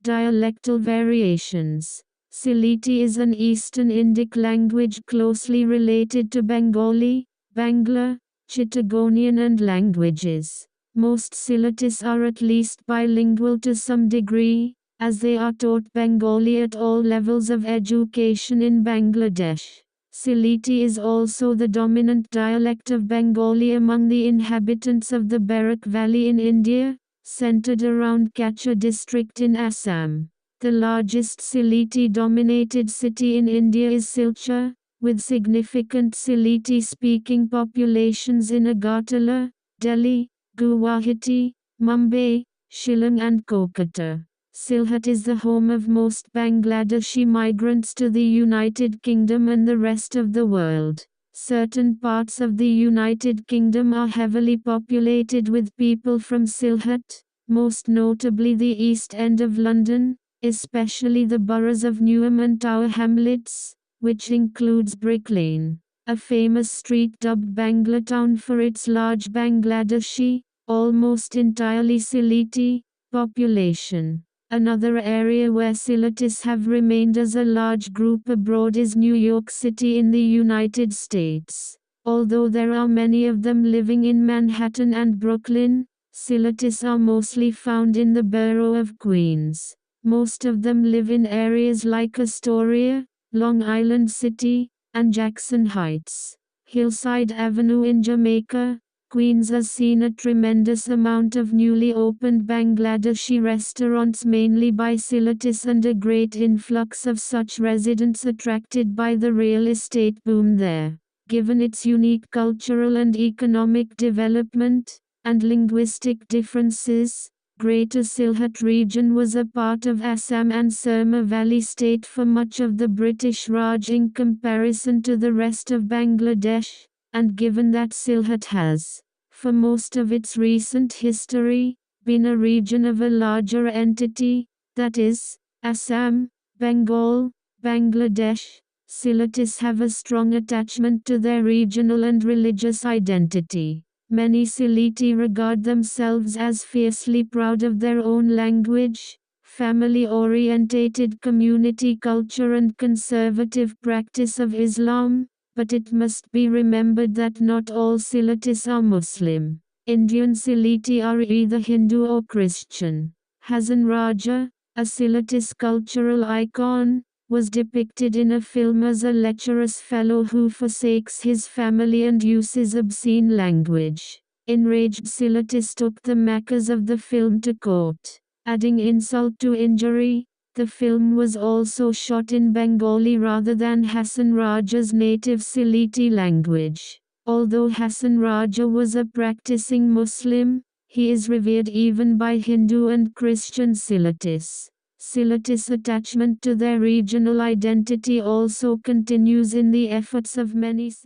dialectal variations. Sylheti is an Eastern Indic language closely related to Bengali, Bangla, Chittagonian and languages. Most Sylhetis are at least bilingual to some degree, as they are taught Bengali at all levels of education in Bangladesh. Sylheti is also the dominant dialect of Bengali among the inhabitants of the Barak Valley in India, centered around Kachar district in Assam. The largest Sylheti-dominated city in India is Silchar, with significant Sylheti-speaking populations in Agartala, Delhi, Guwahati, Mumbai, Shillong and Kolkata. Sylhet is the home of most Bangladeshi migrants to the United Kingdom and the rest of the world. Certain parts of the United Kingdom are heavily populated with people from Sylhet, most notably the East End of London, especially the boroughs of Newham and Tower Hamlets, which includes Brick Lane, a famous street dubbed Bangla Town for its large Bangladeshi, almost entirely Sylheti, population. Another area where Sylhetis have remained as a large group abroad is New York City in the United States. Although there are many of them living in Manhattan and Brooklyn, Sylhetis are mostly found in the borough of Queens. Most of them live in areas like Astoria, Long Island City, and Jackson Heights. Hillside Avenue in Jamaica, Queens has seen a tremendous amount of newly opened Bangladeshi restaurants mainly by Sylhetis and a great influx of such residents attracted by the real estate boom there. Given its unique cultural and economic development, and linguistic differences, Greater Sylhet region was a part of Assam and Surma Valley state for much of the British Raj in comparison to the rest of Bangladesh, and given that Sylhet has, for most of its recent history, been a region of a larger entity, that is, Assam, Bengal, Bangladesh, Sylhetis have a strong attachment to their regional and religious identity. Many Sylheti regard themselves as fiercely proud of their own language, family-orientated community culture and conservative practice of Islam, but it must be remembered that not all Sylhetis are Muslim. Indian Sylheti are either Hindu or Christian. Hasan Raja, a Sylhetis cultural icon, was depicted in a film as a lecherous fellow who forsakes his family and uses obscene language. Enraged Sylhetis took the makers of the film to court. Adding insult to injury, the film was also shot in Bengali rather than Hasan Raja's native Sylheti language. Although Hasan Raja was a practicing Muslim, he is revered even by Hindu and Christian Sylhetis. Sylhetis' attachment to their regional identity also continues in the efforts of many